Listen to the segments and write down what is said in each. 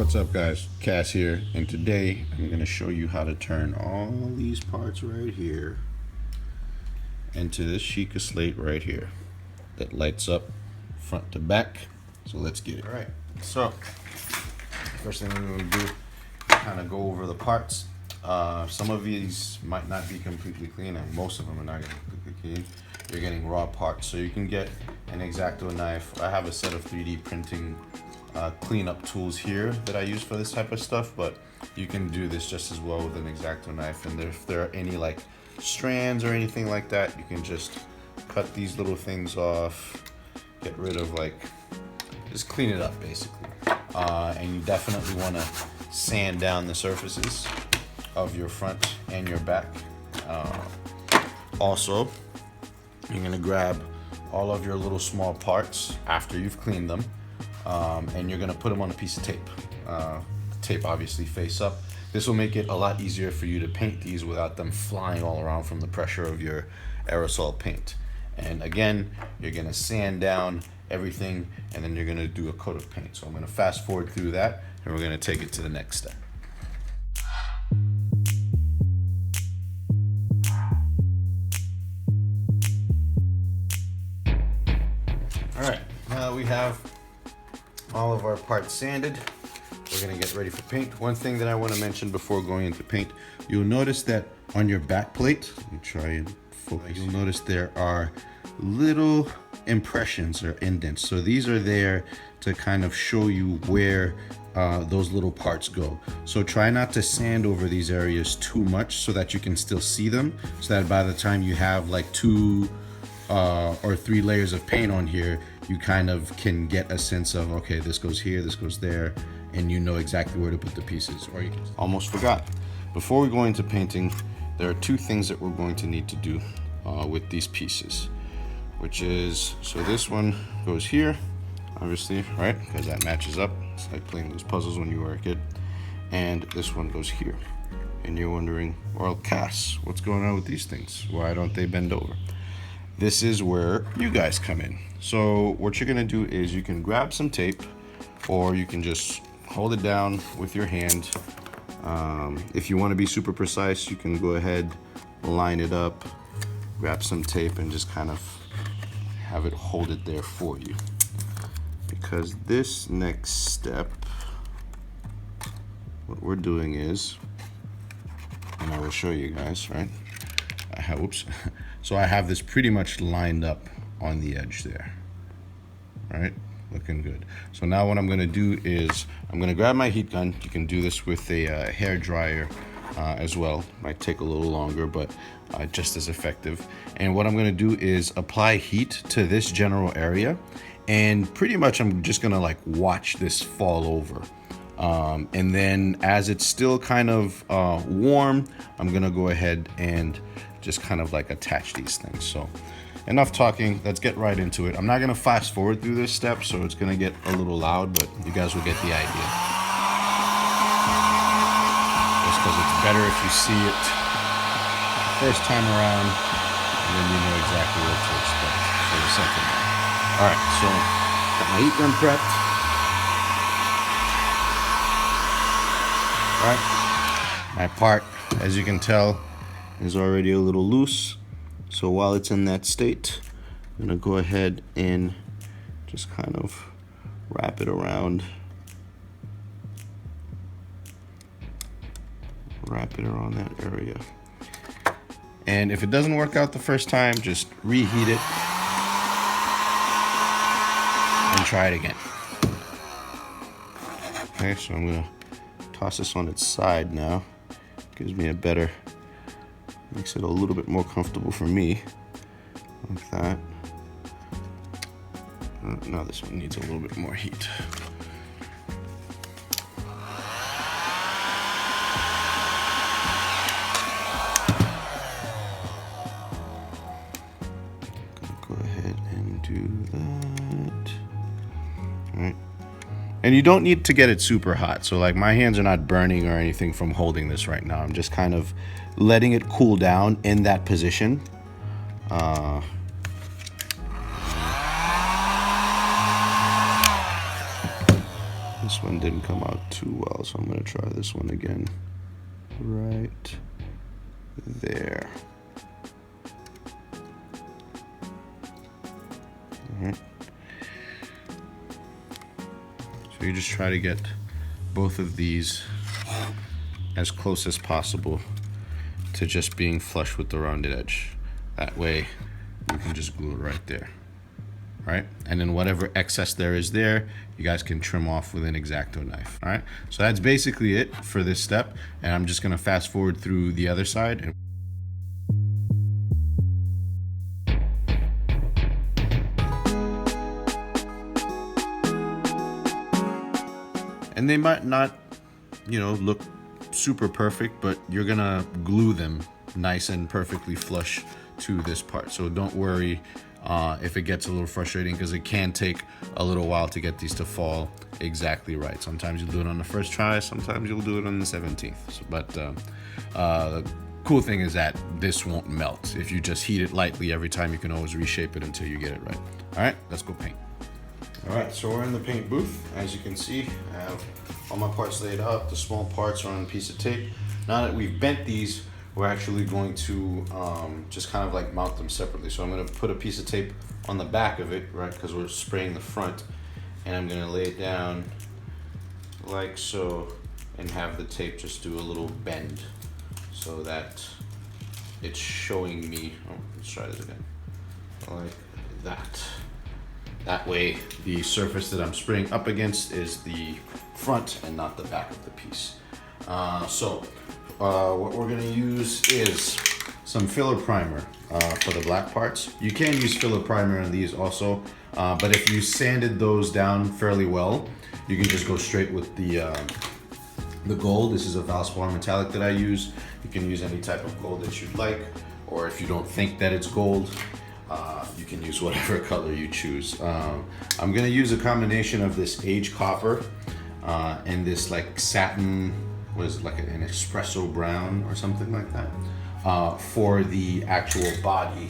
What's up guys, Cass here, and today I'm going to show you how to turn all these parts right here into this Sheikah slate right here that lights up front to back. So let's get it. Alright, so first thing we're going to do is kind of go over the parts. Some of these might not be completely clean, and most of them are not going to be completely clean. You're getting raw parts, so you can get an X-Acto knife. I have a set of 3D printing cleanup tools here that I use for this type of stuff, but you can do this just as well with an X-Acto knife. And if there are any like strands or anything like that, you can just cut these little things off, get rid of just clean it up basically. And you definitely want to sand down the surfaces of your front and your back. Also, you're gonna grab all of your little small parts after you've cleaned them, and you're gonna put them on a piece of tape. Tape obviously face up. This will make it a lot easier for you to paint these without them flying all around from the pressure of your aerosol paint. And again, you're gonna sand down everything, and then you're gonna do a coat of paint. So I'm gonna fast forward through that, and we're gonna take it to the next step. Alright, now that we have all of our parts sanded, we're gonna get ready for paint. One thing that I want to mention before going into paint, you'll notice that on your back plate, let me try and focus, you'll notice there are little impressions or indents. So these are there to kind of show you where those little parts go. So try not to sand over these areas too much so that you can still see them, so that by the time you have like 2 or 3 layers of paint on here, you kind of can get a sense of, okay, this goes here, this goes there, and you know exactly where to put the pieces. Or you can almost forgot. Before we go into painting, there are 2 things that we're going to need to do with these pieces, which is, so this one goes here, obviously, right? Because that matches up. It's like playing those puzzles when you were a kid. And this one goes here. And you're wondering, well, Cass, what's going on with these things? Why don't they bend over? This is where you guys come in. So what you're gonna do is you can grab some tape, or you can just hold it down with your hand. If you want to be super precise, you can go ahead, line it up, grab some tape, and just kind of have it hold it there for you. Because this next step, what we're doing is, and I will show you guys, right? Oops. So I have this pretty much lined up on the edge there, right? Looking good. So now what I'm gonna do is I'm gonna grab my heat gun. You can do this with a hair dryer as well. Might take a little longer, but just as effective. And what I'm gonna do is apply heat to this general area, and pretty much I'm just gonna watch this fall over. And then as it's still kind of warm, I'm gonna go ahead and just kind of attach these things. So enough talking, let's get right into it. I'm not gonna fast forward through this step, so it's gonna get a little loud, but you guys will get the idea. Just because it's better if you see it first time around, and then you know exactly what to expect for the second one. All right, so got my heat gun prepped. All right, my part, as you can tell, is already a little loose. So while it's in that state, I'm gonna go ahead and just kind of wrap it around. Wrap it around that area. And if it doesn't work out the first time, just reheat it and try it again. Okay, so I'm gonna toss this on its side now. Gives me a better, makes it a little bit more comfortable for me, like that. Now this one needs a little bit more heat. Go ahead and do that. All right. And you don't need to get it super hot. So my hands are not burning or anything from holding this right now. I'm just kind of letting it cool down in that position. This one didn't come out too well, so I'm gonna try this one again. Right there. All right. So you just try to get both of these as close as possible to just being flush with the rounded edge. That way you can just glue it right there. Right? And then whatever excess there is there, you guys can trim off with an X-Acto knife. All right? So that's basically it for this step. And I'm just gonna fast forward through the other side. And they might not, you know, look super perfect, but you're gonna glue them nice and perfectly flush to this part. So don't worry if it gets a little frustrating, because it can take a little while to get these to fall exactly right. Sometimes you'll do it on the first try, sometimes you'll do it on the 17th. So, but the cool thing is that this won't melt. If you just heat it lightly every time, you can always reshape it until you get it right. All right, let's go paint. All right, so we're in the paint booth. As you can see, I have all my parts laid out. The small parts are on a piece of tape. Now that we've bent these, we're actually going to just kind of like mount them separately. So I'm gonna put a piece of tape on the back of it, right, because we're spraying the front, and I'm gonna lay it down like so and have the tape just do a little bend so that it's showing me, oh, let's try this again, like that. That way the surface that I'm spraying up against is the front and not the back of the piece. What we're gonna use is some filler primer for the black parts. You can use filler primer on these also, but if you sanded those down fairly well, you can just go straight with the gold. This is a Valspar metallic that I use. You can use any type of gold that you'd like, or if you don't think that it's gold, you can use whatever color you choose. I'm gonna use a combination of this aged copper and this like satin, what is it, like an espresso brown or something like that, for the actual body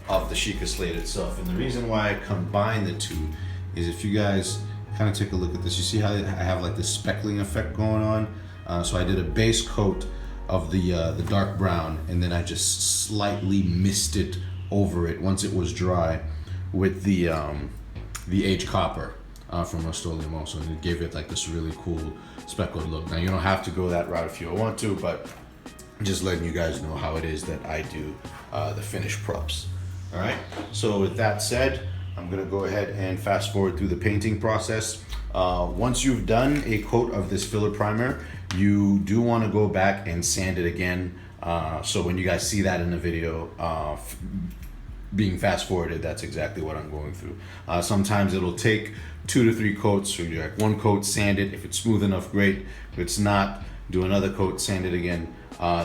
of the Sheikah slate itself. And the reason why I combine the two is, if you guys kind of take a look at this, you see how I have like this speckling effect going on? So I did a base coat of the dark brown, and then I just slightly misted over it once it was dry with the aged copper from Rust-Oleum also, and it gave it like this really cool speckled look. Now you don't have to go that route if you don't want to, but just letting you guys know how it is that I do the finished props. All right, so with that said, I'm gonna go ahead and fast forward through the painting process. Once you've done a coat of this filler primer, you do want to go back and sand it again. So when you guys see that in the video being fast forwarded, that's exactly what I'm going through. Sometimes it'll take 2 to 3 coats. So you like one coat, sand it. If it's smooth enough, great. If it's not, do another coat, sand it again.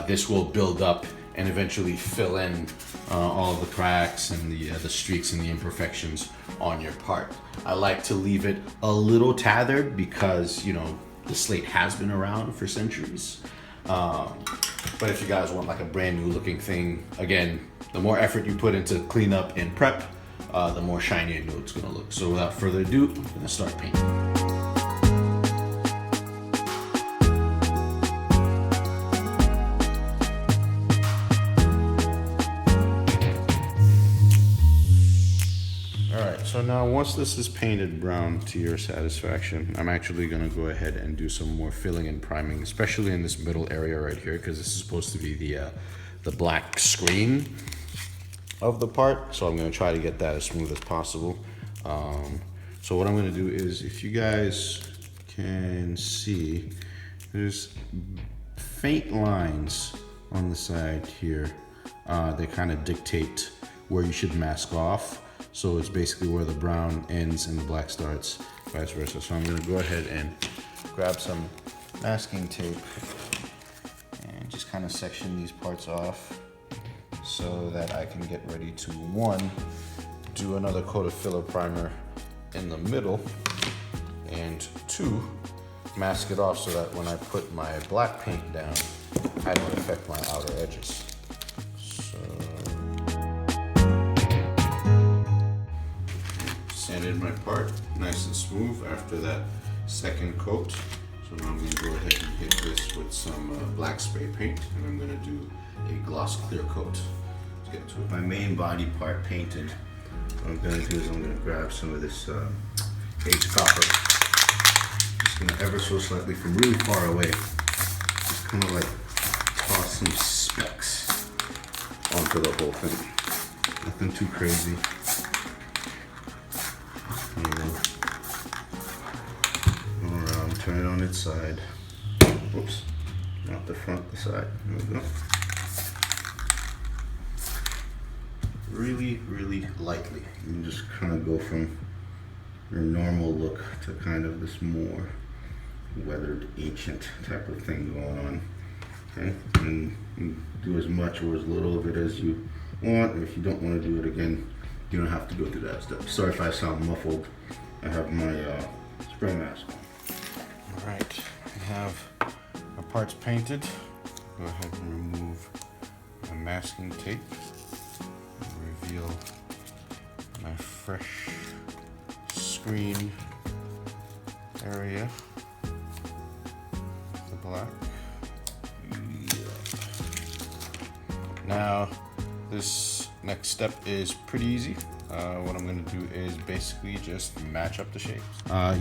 This will build up and eventually fill in all of the cracks and the streaks and the imperfections on your part. I like to leave it a little tethered because, you know, the slate has been around for centuries. But if you guys want like a brand new looking thing, again, the more effort you put into cleanup and prep, the more shiny and new it's gonna look. So without further ado, I'm gonna start painting. So now once this is painted brown to your satisfaction, I'm actually gonna go ahead and do some more filling and priming, especially in this middle area right here, because this is supposed to be the black screen of the part. So I'm gonna try to get that as smooth as possible. So what I'm gonna do is, if you guys can see, there's faint lines on the side here. They kind of dictate where you should mask off. So it's basically where the brown ends and the black starts, vice versa. So I'm gonna go ahead and grab some masking tape and just kind of section these parts off so that I can get ready to, 1, do another coat of filler primer in the middle, and 2, mask it off so that when I put my black paint down, I don't affect my outer edges. Sanded my part nice and smooth. After that, second coat. So now I'm going to go ahead and hit this with some black spray paint, and I'm going to do a gloss clear coat. Let's get to it. My main body part painted. What I'm going to do is I'm going to grab some of this aged copper. Just going to ever so slightly from really far away, just kind of like toss some specks onto the whole thing. Nothing too crazy. Go around, turn it on its side. Oops, not the front, the side. There we go. Really, really lightly. You can just kind of go from your normal look to kind of this more weathered, ancient type of thing going on. Okay, and you do as much or as little of it as you want. If you don't want to do it again, you don't have to go through that step. Sorry if I sound muffled. I have my spray mask on. All right, I have our parts painted. Go ahead and remove my masking tape. Reveal my fresh screen area. The black. Now, this next step is pretty easy. What I'm going to do is basically just match up the shapes.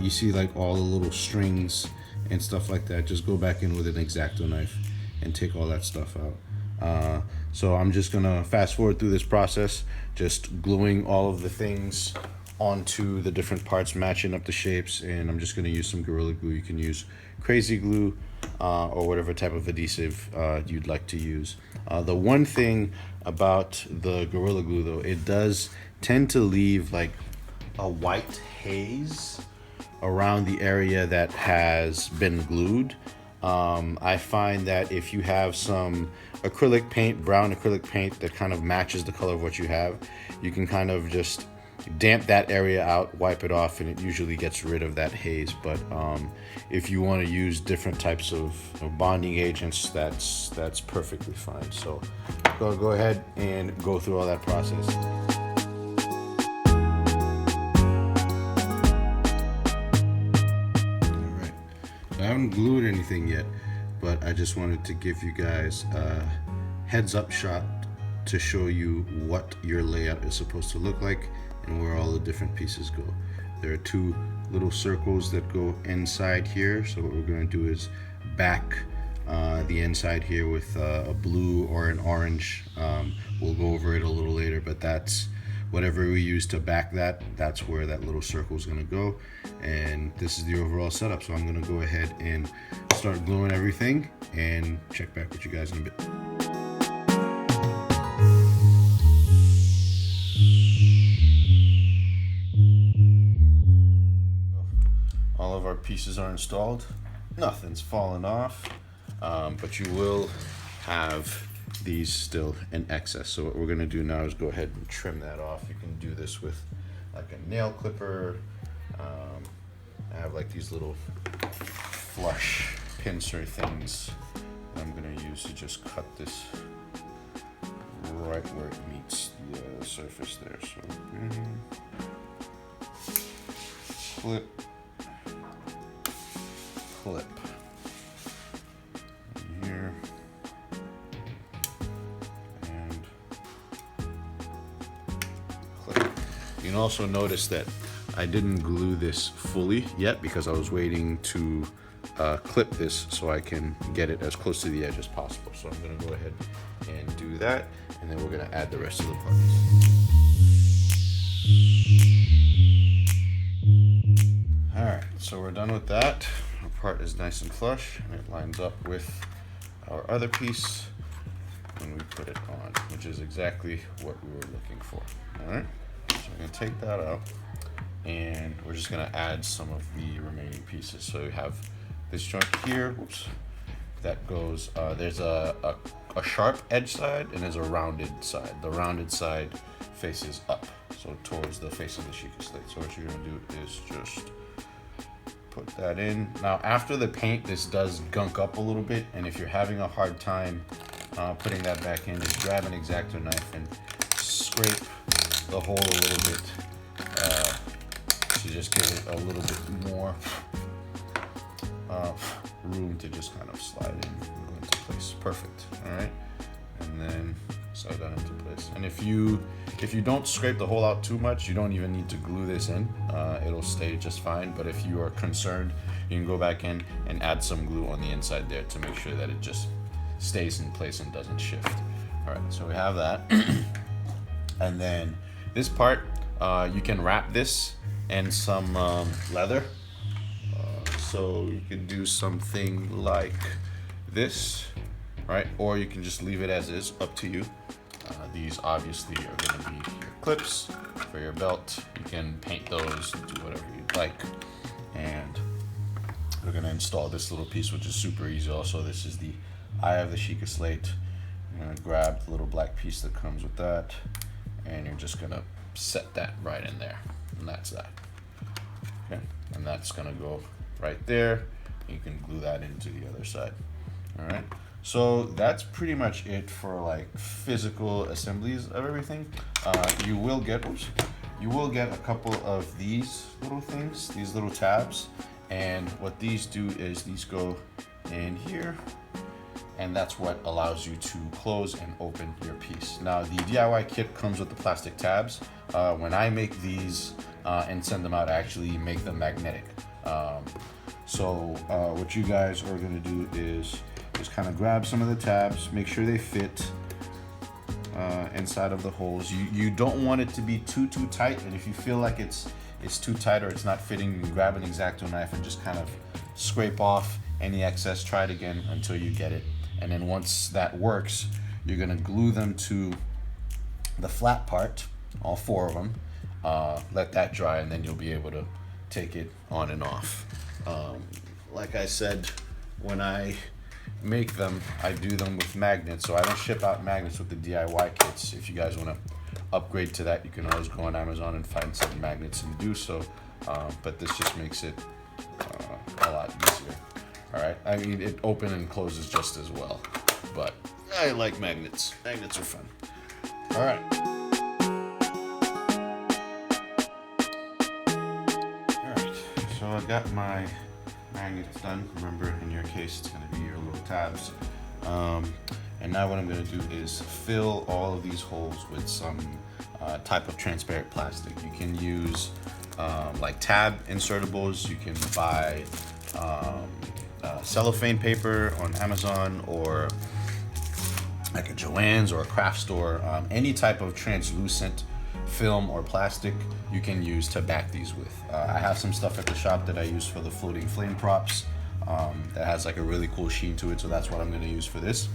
You see like all the little strings and stuff like that. Just go back in with an X-Acto knife and take all that stuff out. So I'm just going to fast forward through this process, just gluing all of the things onto the different parts, matching up the shapes, and I'm just going to use some Gorilla Glue. You can use Crazy Glue or whatever type of adhesive you'd like to use. The one thing about the Gorilla Glue though, it does tend to leave like a white haze around the area that has been glued. I find that if you have some acrylic paint, brown acrylic paint that kind of matches the color of what you have, you can kind of just damp that area out, wipe it off, and it usually gets rid of that haze. But if you want to use different types of bonding agents, that's perfectly fine. So go ahead and go through all that process. All right, I haven't glued anything yet, but I just wanted to give you guys a heads up shot to show you what your layout is supposed to look like and where all the different pieces go. There are two little circles that go inside here, so what we're going to do is back the inside here with a blue or an orange. We'll go over it a little later, but that's whatever we use to back that, that's where that little circle is going to go. And this is the overall setup, so I'm going to go ahead and start gluing everything and check back with you guys in a bit. All of our pieces are installed. Nothing's fallen off, but you will have these still in excess. So what we're gonna do now is go ahead and trim that off. You can do this with like a nail clipper. I have like these little flush pincer things that I'm gonna use to just cut this right where it meets the surface there. So clip. Clip here and clip. You can also notice that I didn't glue this fully yet because I was waiting to clip this so I can get it as close to the edge as possible. So I'm going to go ahead and do that, and then we're going to add the rest of the parts. All right, so we're done with that. Our part is nice and flush, and it lines up with our other piece when we put it on, which is exactly what we were looking for. All right, so we're gonna take that out, and we're just gonna add some of the remaining pieces. So we have this joint here, whoops, that goes, there's a sharp edge side and there's a rounded side. The rounded side faces up, so towards the face of the Sheikah slate. So what you're gonna do is just put that in. Now after the paint, this does gunk up a little bit, and if you're having a hard time putting that back in, just grab an X-Acto knife and scrape the hole a little bit to just give it a little bit more room to just kind of slide into place. Perfect. All right, and then slide that into place. And if you don't scrape the hole out too much, you don't even need to glue this in. It'll stay just fine. But if you are concerned, you can go back in and add some glue on the inside there to make sure that it just stays in place and doesn't shift. All right, so we have that. And then this part, you can wrap this in some leather. So you can do something like this, right? Or you can just leave it as is, up to you. These obviously are gonna be your clips for your belt. You can paint those, do whatever you'd like. And we're gonna install this little piece, which is super easy also. This is the eye of the Sheikah slate. You're gonna grab the little black piece that comes with that, and you're just gonna set that right in there. And that's that. Okay, and that's gonna go right there. You can glue that into the other side. All right, so that's pretty much it for like physical assemblies of everything. You will get a couple of these little things, these little tabs, and what these do is these go in here, and that's what allows you to close and open your piece. Now the DIY kit comes with the plastic tabs. When I make these and send them out, I actually make them magnetic. So what you guys are gonna do is just kind of grab some of the tabs, make sure they fit inside of the holes. You don't want it to be too tight, and if you feel like it's too tight or it's not fitting, you can grab an X-Acto knife and just kind of scrape off any excess. Try it again until you get it, and then once that works, you're gonna glue them to the flat part, all four of them. Let that dry, and then you'll be able to take it on and off. Like I said, when I make them, I do them with magnets, so I don't ship out magnets with the DIY kits. If you guys want to upgrade to that, you can always go on Amazon and find some magnets and do so, but this just makes it a lot easier. All right, I mean, it opens and closes just as well, but I like magnets. Magnets are fun. All right. So I got my magnets done. Remember, in your case, it's going to be your little tabs. And now what I'm going to do is fill all of these holes with some type of transparent plastic. You can use like tab insertables. You can buy cellophane paper on Amazon, or like a Joann's or a craft store. Any type of translucent film or plastic you can use to back these with. I have some stuff at the shop that I use for the floating flame props that has like a really cool sheen to it, so that's what I'm going to use for this.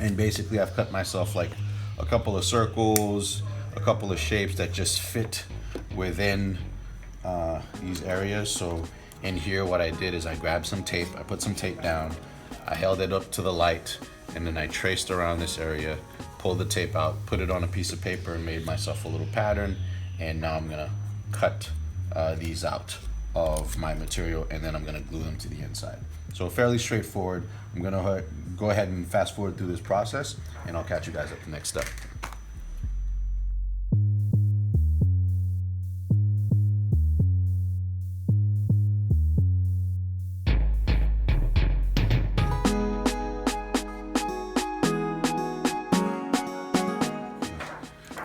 And basically I've cut myself like a couple of circles, a couple of shapes that just fit within these areas. So in here what I did is I grabbed some tape, I put some tape down, I held it up to the light, and then I traced around this area, pulled the tape out, put it on a piece of paper, and made myself a little pattern. And now I'm gonna cut these out of my material, and then I'm gonna glue them to the inside. So fairly straightforward. I'm gonna go ahead and fast forward through this process, and I'll catch you guys at the next step.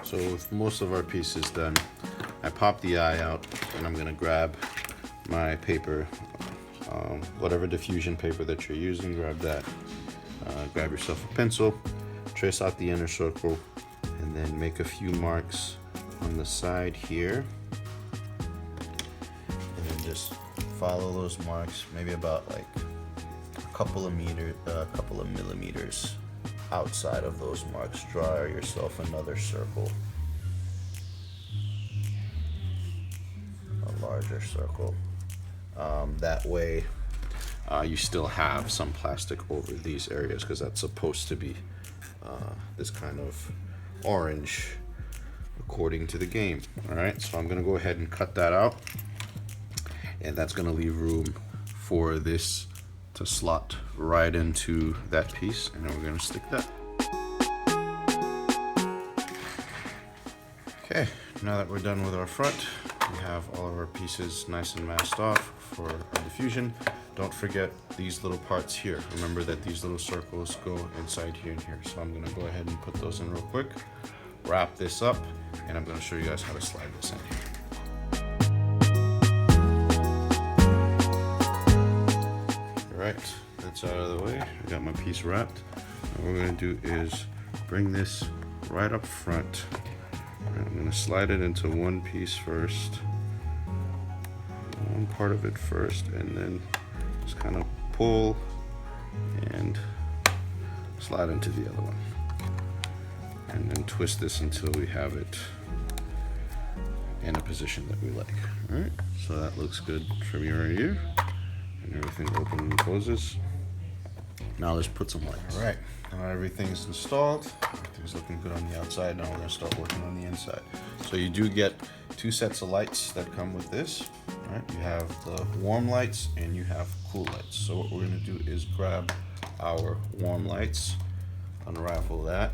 So with most of our pieces done, I pop the eye out, and I'm gonna grab my paper, whatever diffusion paper that you're using, grab that. Grab yourself a pencil, trace out the inner circle, and then make a few marks on the side here. And then just follow those marks, maybe about like a couple of millimeters outside of those marks. Draw yourself another circle, a larger circle. That way you still have some plastic over these areas, because that's supposed to be this kind of orange according to the game. All right, so I'm gonna go ahead and cut that out, and that's gonna leave room for this to slot right into that piece, and then we're gonna stick that. Okay, now that we're done with our front, we have all of our pieces nice and masked off for our diffusion. don't forget these little parts here. Remember that these little circles go inside here and here. So I'm gonna go ahead and put those in real quick, wrap this up, and I'm gonna show you guys how to slide this in here. All right, that's out of the way. I got my piece wrapped. And what we're gonna do is bring this right up front. I'm gonna slide it into one piece first, one part of it first, and then just kind of pull and slide into the other one. And then twist this until we have it in a position that we like. All right, so that looks good for me right here. And everything opens and closes. Now let's put some lights. All right, now everything's installed. Everything's looking good on the outside. Now we're gonna start working on the inside. So you do get 2 sets of lights that come with this. All right, you have the warm lights and you have cool lights. So what we're gonna do is grab our warm lights, unravel that.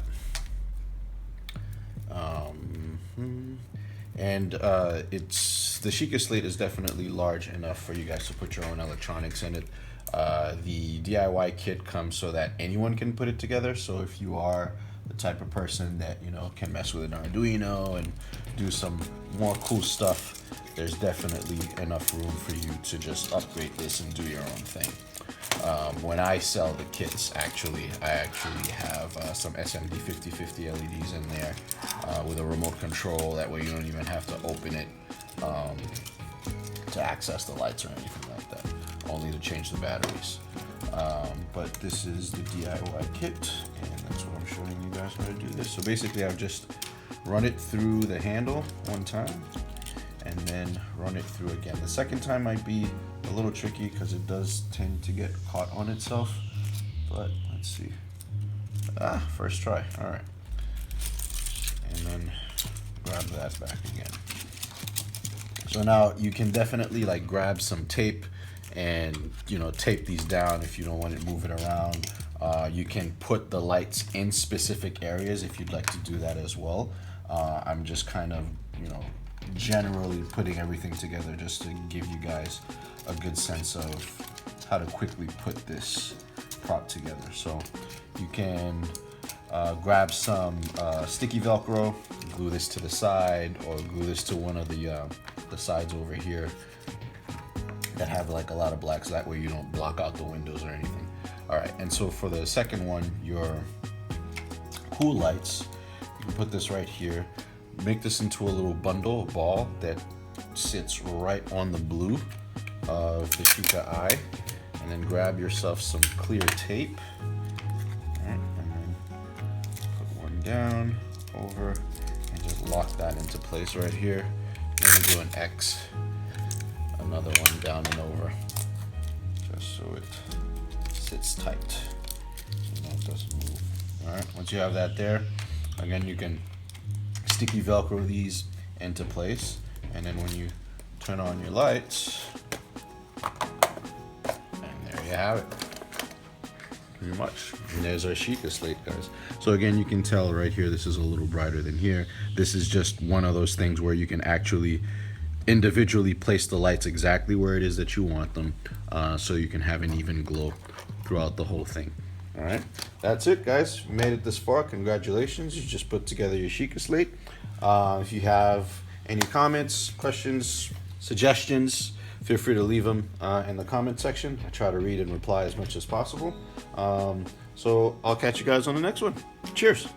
It's the Sheikah Slate is definitely large enough for you guys to put your own electronics in it. The DIY kit comes so that anyone can put it together. So if you are the type of person that can mess with an Arduino and do some more cool stuff, there's definitely enough room for you to just upgrade this and do your own thing. When I sell the kits, I actually have some SMD 5050 LEDs in there with a remote control. That way you don't even have to open it to access the lights or anything like that, only to change the batteries. But this is the DIY kit, and that's what I'm showing you guys how to do this. So basically I've just run it through the handle one time and then run it through again. The second time might be a little tricky because it does tend to get caught on itself, but let's see. First try. All right, and then grab that back again. So now you can definitely like grab some tape and tape these down if you don't want to move it around. You can put the lights in specific areas if you'd like to do that as well. I'm just kind of generally putting everything together just to give you guys a good sense of how to quickly put this prop together. So you can grab some sticky Velcro, glue this to the side, or glue this to one of the sides over here that have like a lot of black, so that way you don't block out the windows or anything. All right, and so for the second one, your cool lights, you can put this right here. Make this into a little bundle, a ball that sits right on the blue of the Sheikah Eye, and then grab yourself some clear tape. All right, and then put one down, over, and just lock that into place right here. Then we do an X, another one down and over, just so it sits tight, so it doesn't move. All right, once you have that there, again, you can sticky Velcro these into place, and then when you turn on your lights, and there you have it, pretty much. And there's our Sheikah Slate, guys. So again, you can tell right here, this is a little brighter than here. This is just one of those things where you can actually individually place the lights exactly where it is that you want them, so you can have an even glow throughout the whole thing. All right, that's it, guys. You made it this far. Congratulations. You just put together your Sheikah Slate. If you have any comments, questions, suggestions, feel free to leave them in the comment section. I try to read and reply as much as possible. So I'll catch you guys on the next one. Cheers.